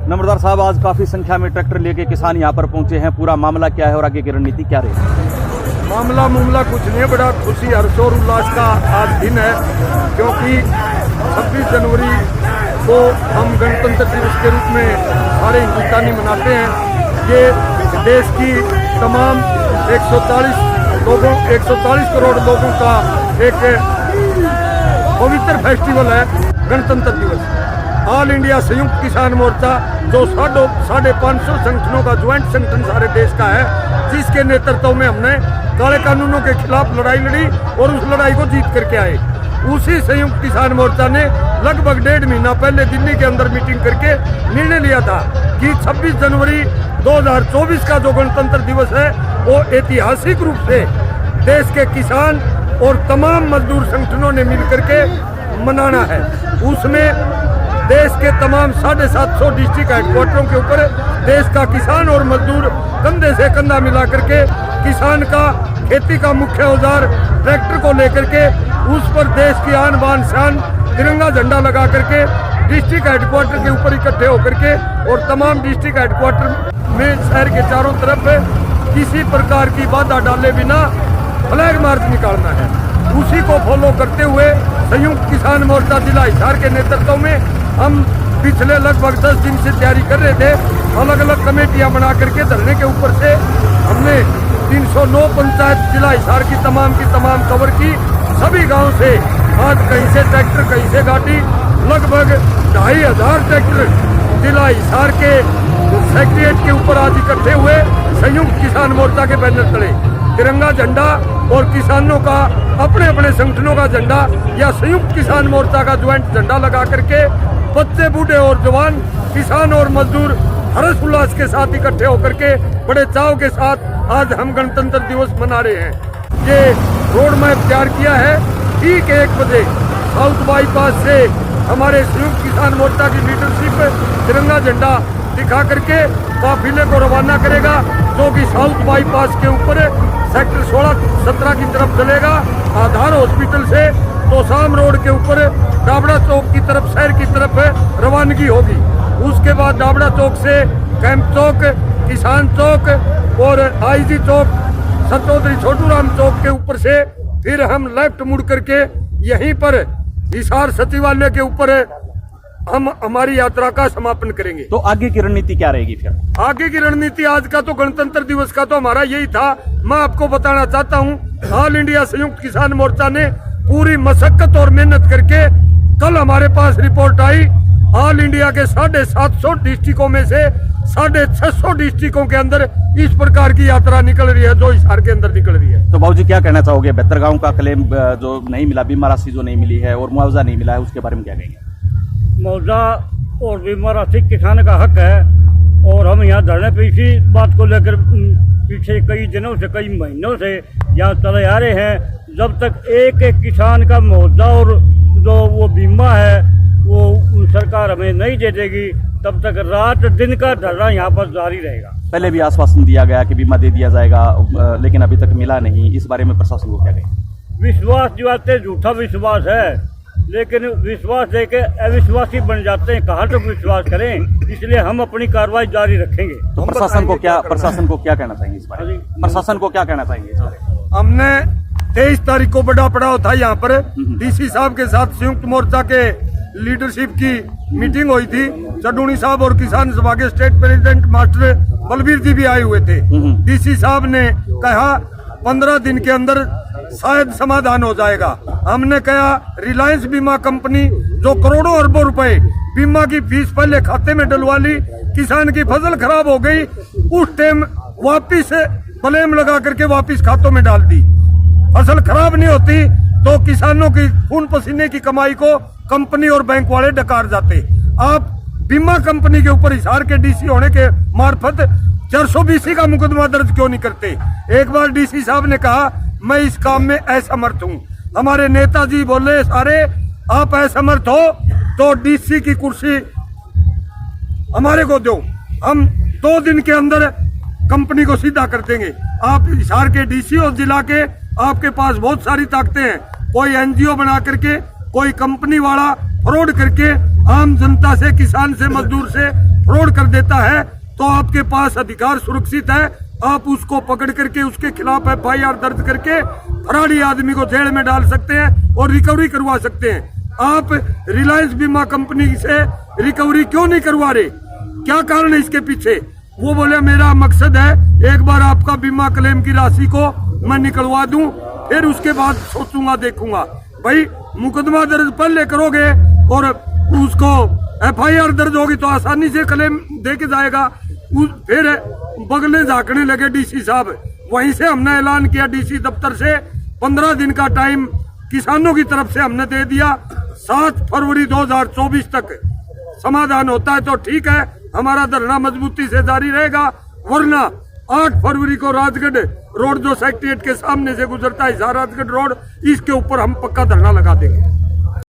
नंबरदार साहब, आज काफी संख्या में ट्रैक्टर लेके किसान यहाँ पर पहुंचे हैं, पूरा मामला क्या है और आगे की रणनीति क्या रहेगी? मामला कुछ नहीं है, बड़ा खुशी हर्ष और उल्लास का आज दिन है, क्योंकि 26 जनवरी को हम गणतंत्र दिवस के रूप में सारे हिंदुस्तानी मनाते हैं। ये देश की तमाम 140 करोड़ लोगों का एक पवित्र फेस्टिवल है गणतंत्र दिवस। ऑल इंडिया संयुक्त किसान मोर्चा जो 550 संगठनों का ज्वाइंट संगठन सारे देश का है, जिसके नेतृत्व में हमने काले कानूनों के खिलाफ लड़ाई लड़ी और उस लड़ाई को जीत करके आए। उसी संयुक्त किसान मोर्चा ने लगभग 1.5 महीना पहले दिल्ली के अंदर मीटिंग करके निर्णय लिया था कि 26 जनवरी 2024 का जो गणतंत्र दिवस है वो ऐतिहासिक रूप से देश के किसान और तमाम मजदूर संगठनों ने मिलकर के मनाना है। उसमें देश के तमाम 750 डिस्ट्रिक्ट हेडक्वार्टरों के ऊपर देश का किसान और मजदूर कंधे से कंधा मिला करके किसान का खेती का मुख्य औजार ट्रैक्टर को लेकर के उस पर देश की आन बान शान तिरंगा झंडा लगा करके डिस्ट्रिक्ट हेडक्वार्टर के ऊपर इकट्ठे होकर के और तमाम डिस्ट्रिक्ट हेडक्वार्टर में शहर के चारों तरफ किसी प्रकार की बाधा डाले बिना फ्लैग मार्च निकालना है। उसी को फॉलो करते हुए संयुक्त किसान मोर्चा जिला हिसार के नेतृत्व में हम पिछले लगभग 10 दिन से तैयारी कर रहे थे। अलग अलग कमेटियां बना करके धरने के ऊपर से हमने 309 पंचायत जिला हिसार की तमाम कवर की। सभी गांव से आज कहीं से ट्रैक्टर कहीं से गाड़ी, लगभग 2500 ट्रैक्टर जिला हिसार के सेक्रेटरिएट के ऊपर आज इकट्ठे हुए। संयुक्त किसान मोर्चा के बैनर तले तिरंगा झंडा और किसानों का अपने अपने संगठनों का झंडा या संयुक्त किसान मोर्चा का ज्वाइंट झंडा लगा करके बच्चे, बूढ़े और जवान, किसान और मजदूर हर्ष उल्लास के साथ इकट्ठे होकर के बड़े चाव के साथ आज हम गणतंत्र दिवस मना रहे हैं। ये रोड मैप तैयार किया है। ठीक 1 बजे साउथ बाईपास से हमारे संयुक्त किसान मोर्चा की लीडरशिप तिरंगा झंडा दिखा करके काफिले को रवाना करेगा, जो कि साउथ बाईपास के ऊपर सेक्टर 16-17 की तरफ चलेगा। आधार हॉस्पिटल से तोसाम रोड के ऊपर डाबड़ा चौक की तरफ शहर की तरफ रवानगी होगी। उसके बाद डाबड़ा चौक से कैंप चौक, किसान चौक और आईजी चौक, सर चौधरी छोटू राम चौक के ऊपर से फिर हम लेफ्ट मुड़ करके यहीं पर हिसार सचिवालय के ऊपर हम हमारी यात्रा का समापन करेंगे। तो आगे की रणनीति क्या रहेगी फिर? आगे की रणनीति आज का तो गणतंत्र दिवस का तो हमारा यही था। मैं आपको बताना चाहता हूँ, ऑल इंडिया संयुक्त किसान मोर्चा ने पूरी मशक्कत और मेहनत करके कल हमारे पास रिपोर्ट आई। ऑल इंडिया के 750 डिस्ट्रिक्टों में से 650 डिस्ट्रिक्टों के अंदर इस प्रकार की यात्रा निकल रही है जो हिसार के अंदर निकल रही है। तो बाबूजी क्या कहना चाहोगे? 72 गाँव का क्लेम जो नहीं मिला, बीमा राशि जो नहीं मिली है और मुआवजा नहीं मिला है, उसके बारे में क्या कहेंगे? मुआवजा और बीमा राशि किसान का हक है और हम यहाँ धरने पे इसी बात को लेकर पीछे कई दिनों से, कई महीनों से यहाँ चले आ रहे हैं। जब तक एक किसान का मुआवजा और जो वो बीमा है वो सरकार हमें नहीं दे देगी, तब तक रात दिन का धरना यहाँ पर जारी रहेगा। पहले भी आश्वासन दिया गया कि बीमा दे दिया जाएगा, लेकिन अभी तक मिला नहीं। इस बारे में प्रशासन को क्या कहेंगे? विश्वास दिवाते झूठा विश्वास है, लेकिन विश्वास देके अविश्वासी बन जाते हैं। कहाँ तक विश्वास करें? इसलिए हम अपनी कार्रवाई जारी रखेंगे। तो प्रशासन को क्या कहना चाहेंगे इस बारे में? प्रशासन को क्या कहना चाहेंगे इस बारे में? हमने 23 तारीख को बड़ा पड़ाव था यहाँ पर डीसी साहब के साथ संयुक्त मोर्चा के लीडरशिप की मीटिंग हुई थी। चडूनी साहब और किसान सभा के स्टेट प्रेसिडेंट मास्टर बलबीर जी भी आए हुए थे। डीसी साहब ने कहा 15 दिन के अंदर शायद समाधान हो जाएगा। हमने कहा रिलायंस बीमा कंपनी जो करोड़ों अरबों रुपए बीमा की फीस पहले खाते में डलवा ली, किसान की फसल खराब हो गई, उस टाइम वापिस ब्लेम लगा करके वापिस खातों में डाल दी। फसल खराब नहीं होती तो किसानों की खून पसीने की कमाई को कंपनी और बैंक वाले डकार जाते। आप बीमा कंपनी के ऊपर हिसार के डीसी होने के मार्फत 420 का मुकदमा दर्ज क्यों नहीं करते? एक बार डीसी साहब ने कहा मैं इस काम में असमर्थ हूँ। हमारे नेताजी बोले सारे आप असमर्थ हो तो डीसी की कुर्सी हमारे को दो, हम 2 दिन के अंदर कंपनी को सीधा कर देंगे। आप हिसार के डीसी और जिला के आपके पास बहुत सारी ताकतें हैं। कोई एनजीओ बना करके, कोई कंपनी वाला फ्रॉड करके आम जनता से, किसान से, मजदूर से फ्रॉड कर देता है तो आपके पास अधिकार सुरक्षित है, आप उसको पकड़ करके उसके खिलाफ FIR दर्ज करके फरारी आदमी को जेल में डाल सकते हैं और रिकवरी करवा सकते हैं। आप रिलायंस बीमा कंपनी से रिकवरी क्यों नहीं करवा रहे? क्या कारण है इसके पीछे? वो बोले मेरा मकसद है एक बार आपका बीमा क्लेम की राशि को मैं निकलवा दूं, फिर उसके बाद सोचूंगा देखूंगा। भाई मुकदमा दर्ज पहले करोगे और उसको FIR दर्ज होगी तो आसानी से क्लेम दे के जाएगा। फिर बगले झांकने लगे DC साहब। वहीं से हमने ऐलान किया DC दफ्तर से 15 दिन का टाइम किसानों की तरफ से हमने दे दिया। 7 फरवरी 2024 तक समाधान होता है तो ठीक है, हमारा धरना मजबूती से जारी रहेगा, वरना 8 फरवरी को राजगढ़ रोड जो सेक्रेटेरिएट के सामने से गुजरता है, राजगढ़ रोड, इसके ऊपर हम पक्का धरना लगा देंगे।